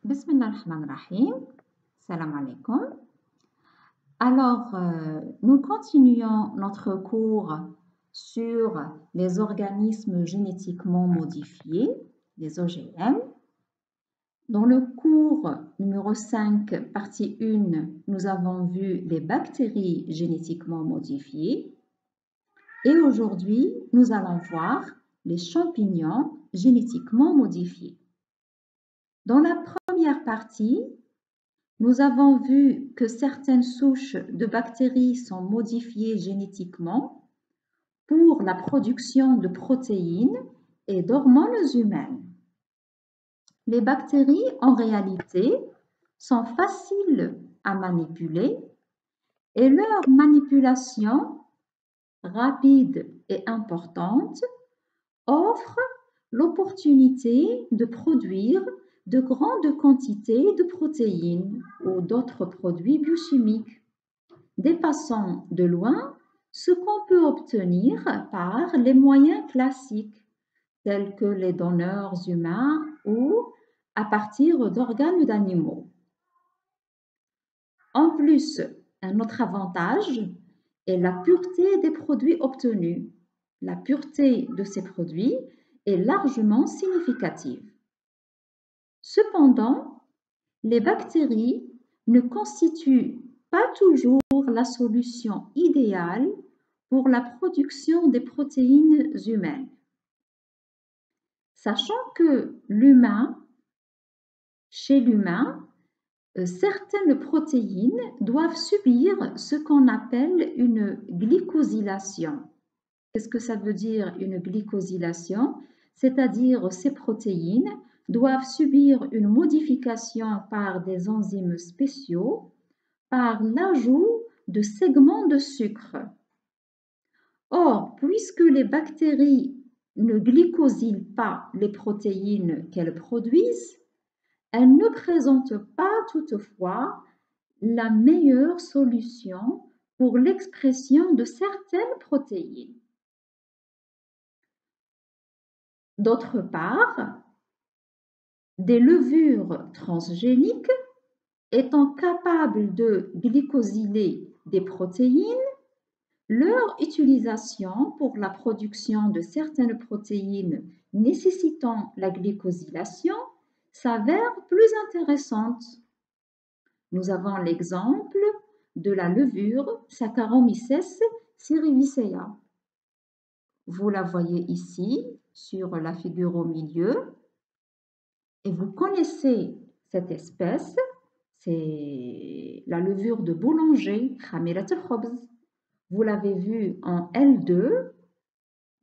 Bismillah ar-Rahman ar-Rahim. Salam alaikum. Alors, nous continuons notre cours sur les organismes génétiquement modifiés, les OGM. Dans le cours numéro 5, partie 1, nous avons vu les bactéries génétiquement modifiées. Et aujourd'hui, nous allons voir les champignons génétiquement modifiés. Dans la première partie, nous avons vu que certaines souches de bactéries sont modifiées génétiquement pour la production de protéines et d'hormones humaines. Les bactéries, en réalité, sont faciles à manipuler et leur manipulation rapide et importante offre l'opportunité de produire de grandes quantités de protéines ou d'autres produits biochimiques, dépassant de loin ce qu'on peut obtenir par les moyens classiques, tels que les donneurs humains ou à partir d'organes d'animaux. En plus, un autre avantage est la pureté des produits obtenus. La pureté de ces produits est largement significative. Cependant, les bactéries ne constituent pas toujours la solution idéale pour la production des protéines humaines. Sachant que chez l'humain, certaines protéines doivent subir ce qu'on appelle une glycosylation. Qu'est-ce que ça veut dire une glycosylation? C'est-à-dire ces protéines doivent subir une modification par des enzymes spéciaux par l'ajout de segments de sucre. Or, puisque les bactéries ne glycosylent pas les protéines qu'elles produisent, elles ne présentent pas toutefois la meilleure solution pour l'expression de certaines protéines. D'autre part, des levures transgéniques étant capables de glycosyler des protéines, leur utilisation pour la production de certaines protéines nécessitant la glycosylation s'avère plus intéressante. Nous avons l'exemple de la levure Saccharomyces cerevisiae. Vous la voyez ici sur la figure au milieu et vous connaissez cette espèce, c'est la levure de boulanger, Khamirat al-Khobz. Vous l'avez vu en L2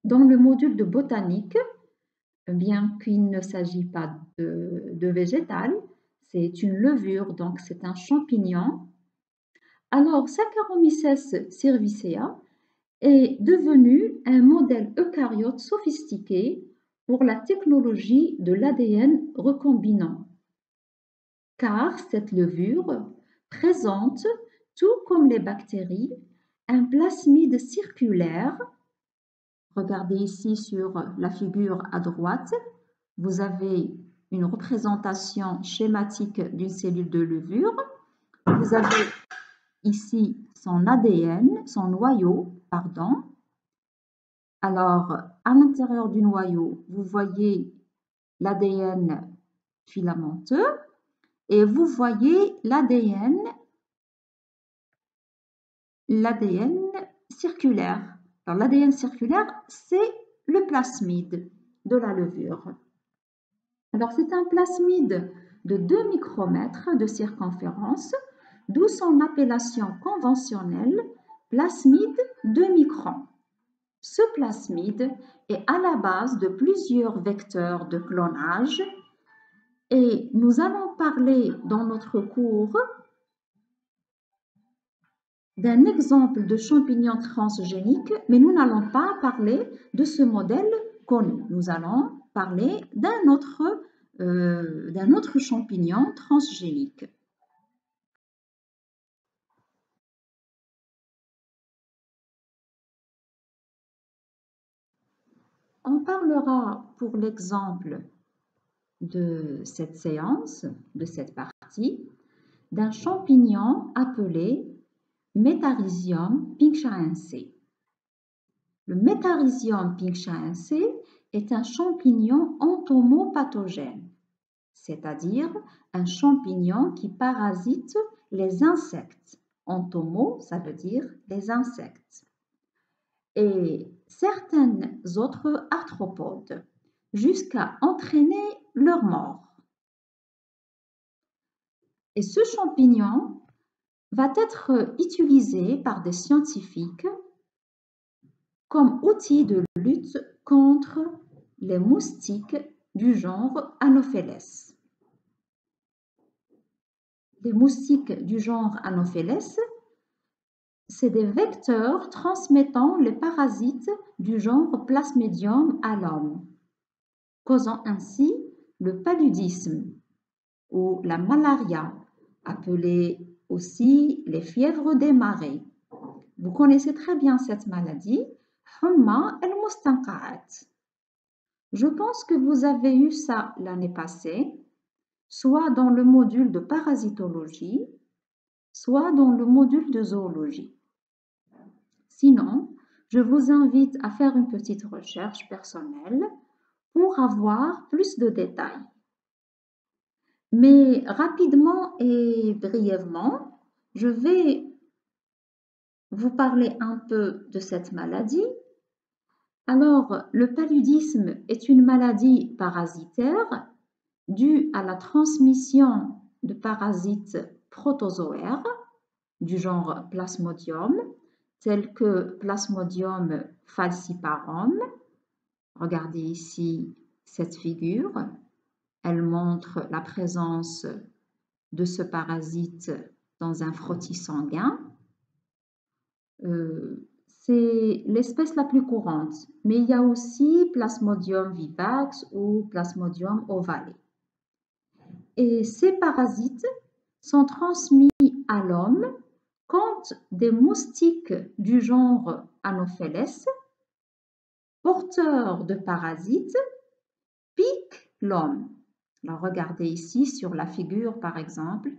dans le module de botanique, bien qu'il ne s'agit pas de végétal, c'est une levure, donc c'est un champignon. Alors, Saccharomyces cerevisiae est devenu un modèle eucaryote sophistiqué pour la technologie de l'ADN recombinant, car cette levure présente, tout comme les bactéries, un plasmide circulaire. Regardez ici sur la figure à droite, vous avez une représentation schématique d'une cellule de levure. Vous avez ici son ADN, son noyau, pardon. Alors, à l'intérieur du noyau, vous voyez l'ADN filamenteux et vous voyez l'ADN circulaire. Alors, l'ADN circulaire, c'est le plasmide de la levure. Alors, c'est un plasmide de 2 micromètres de circonférence, d'où son appellation conventionnelle, plasmide 2 microns. Ce plasmide est à la base de plusieurs vecteurs de clonage et nous allons parler dans notre cours d'un exemple de champignon transgénique, mais nous n'allons pas parler de ce modèle connu. Nous allons parler d'un autre champignon transgénique. On parlera pour l'exemple de cette séance, de cette partie, d'un champignon appelé Metarhizium pingshaense. Le Metarhizium pingshaense est un champignon entomopathogène, c'est-à-dire un champignon qui parasite les insectes. Entomo, ça veut dire les insectes. Et certains autres arthropodes, jusqu'à entraîner leur mort. Et ce champignon va être utilisé par des scientifiques comme outil de lutte contre les moustiques du genre Anopheles. Les moustiques du genre Anopheles, c'est des vecteurs transmettant les parasites du genre Plasmodium à l'homme, causant ainsi le paludisme ou la malaria, appelée aussi les fièvres des marais. Vous connaissez très bien cette maladie, Humma el-Mustanqa'at. Je pense que vous avez eu ça l'année passée, soit dans le module de parasitologie, soit dans le module de zoologie. Sinon, je vous invite à faire une petite recherche personnelle pour avoir plus de détails. Mais rapidement et brièvement, je vais vous parler un peu de cette maladie. Alors, le paludisme est une maladie parasitaire due à la transmission de parasites protozoaires du genre Plasmodium, tels que Plasmodium falciparum. Regardez ici cette figure. Elle montre la présence de ce parasite dans un frottis sanguin. C'est l'espèce la plus courante, mais il y a aussi Plasmodium vivax ou Plasmodium ovale. Et ces parasites sont transmis à l'homme quand des moustiques du genre Anopheles, porteurs de parasites, piquent l'homme. Alors regardez ici sur la figure par exemple,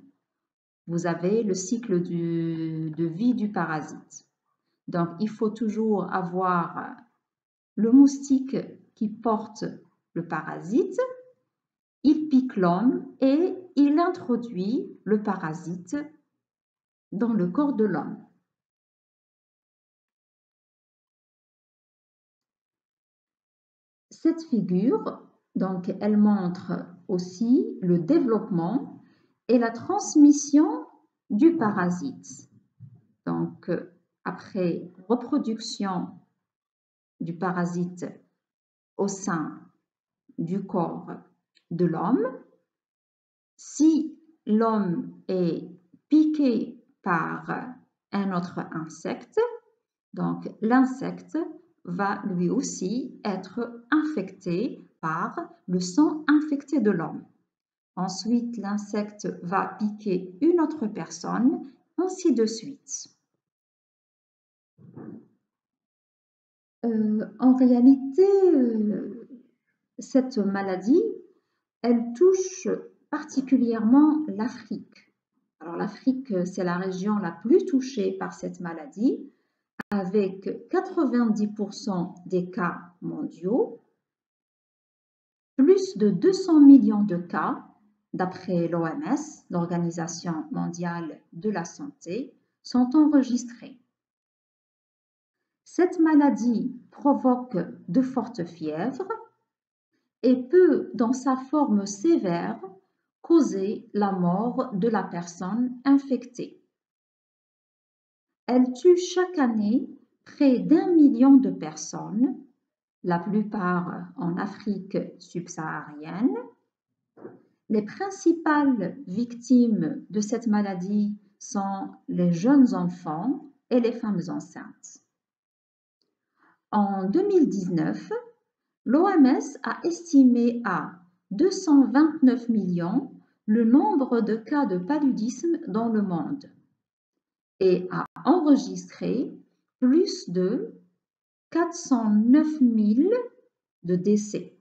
vous avez le cycle de vie du parasite. Donc il faut toujours avoir le moustique qui porte le parasite, il pique l'homme et il introduit le parasite dans le corps de l'homme. Cette figure, donc, elle montre aussi le développement et la transmission du parasite. Donc, après reproduction du parasite au sein du corps de l'homme, si l'homme est piqué par un autre insecte, donc l'insecte va lui aussi être infecté par le sang infecté de l'homme. Ensuite, l'insecte va piquer une autre personne, ainsi de suite. En réalité, cette maladie, elle touche particulièrement l'Afrique. Alors l'Afrique, c'est la région la plus touchée par cette maladie, avec 90% des cas mondiaux, plus de 200 millions de cas, d'après l'OMS, l'Organisation mondiale de la santé, sont enregistrés. Cette maladie provoque de fortes fièvres et peut, dans sa forme sévère, causer la mort de la personne infectée. Elle tue chaque année près d'1 million de personnes, la plupart en Afrique subsaharienne. Les principales victimes de cette maladie sont les jeunes enfants et les femmes enceintes. En 2019, l'OMS a estimé à 229 millions le nombre de cas de paludisme dans le monde et a enregistré plus de 409 000 de décès.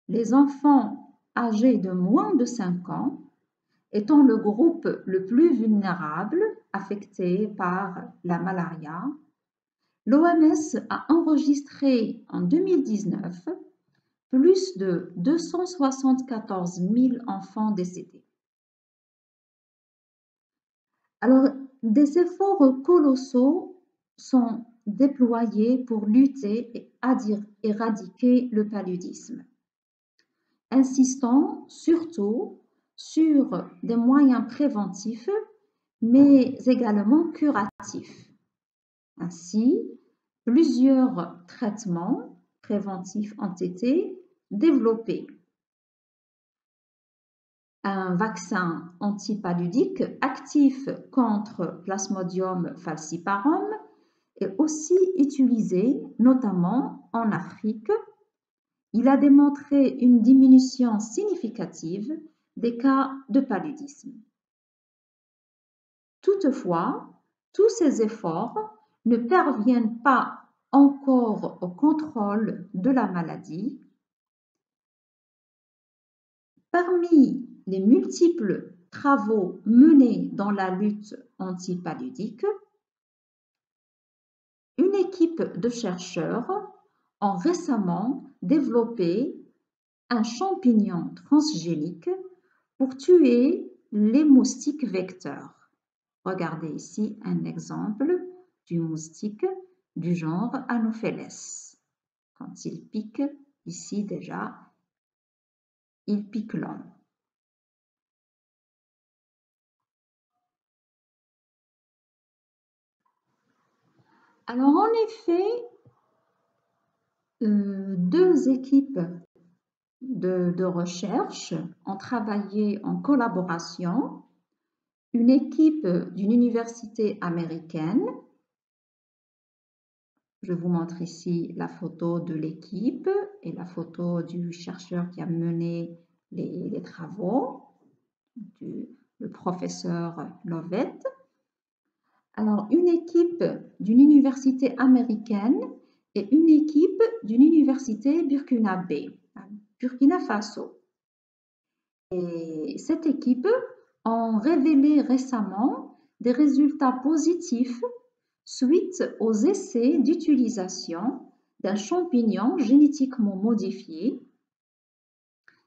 les enfants âgés de moins de 5 ans étant le groupe le plus vulnérable affecté par la malaria, l'OMS a enregistré en 2019 plus de 274 000 enfants décédés. Alors, des efforts colossaux sont déployés pour lutter et éradiquer le paludisme, insistant surtout sur des moyens préventifs, mais également curatifs. Ainsi, plusieurs traitements préventifs ont été développés. Un vaccin antipaludique actif contre Plasmodium falciparum est aussi utilisé, notamment en Afrique. Il a démontré une diminution significative des cas de paludisme. Toutefois, tous ces efforts ne parviennent pas encore au contrôle de la maladie. Parmi les multiples travaux menés dans la lutte antipaludique, une équipe de chercheurs a récemment développé un champignon transgénique pour tuer les moustiques vecteurs. Regardez ici un exemple du moustique du genre Anopheles. Quand il pique, ici déjà, il pique l'homme. Alors en effet, deux équipes de recherche ont travaillé en collaboration. Une équipe d'une université américaine, je vous montre ici la photo de l'équipe et la photo du chercheur qui a mené les travaux, le professeur Lovett. Alors, une équipe d'une université américaine et une équipe d'une université burkinabé, Burkina Faso. Et cette équipe a révélé récemment des résultats positifs suite aux essais d'utilisation d'un champignon génétiquement modifié.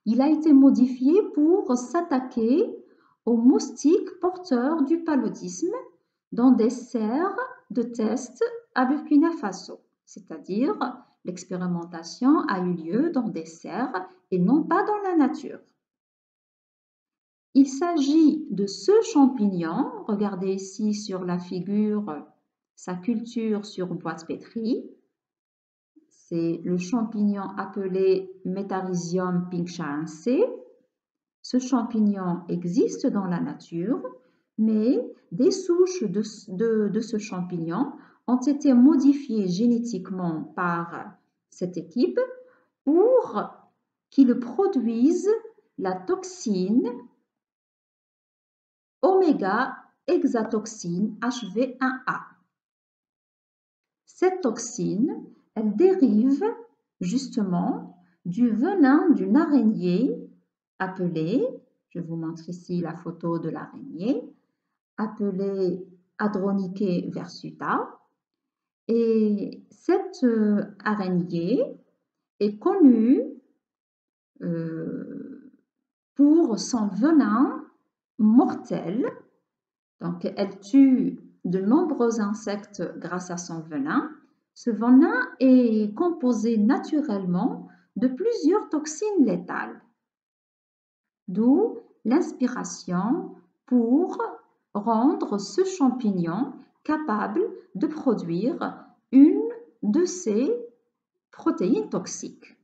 Il a été modifié pour s'attaquer aux moustiques porteurs du paludisme dans des serres de tests à Burkina Faso, c'est-à-dire l'expérimentation a eu lieu dans des serres et non pas dans la nature. Il s'agit de ce champignon, regardez ici sur la figure sa culture sur boîte pétrie. C'est le champignon appelé Metarhizium pinksharense. Ce champignon existe dans la nature, mais des souches de ce champignon ont été modifiées génétiquement par cette équipe pour qu'ils produisent la toxine oméga-hexatoxine HV1A. Cette toxine, elle dérive justement du venin d'une araignée appelée, je vous montre ici la photo de l'araignée, appelée Hadronyche versuta. Et cette araignée est connue pour son venin mortel. Donc, elle tue de nombreux insectes grâce à son venin. Ce venin est composé naturellement de plusieurs toxines létales, d'où l'inspiration pour rendre ce champignon capable de produire une de ces protéines toxiques.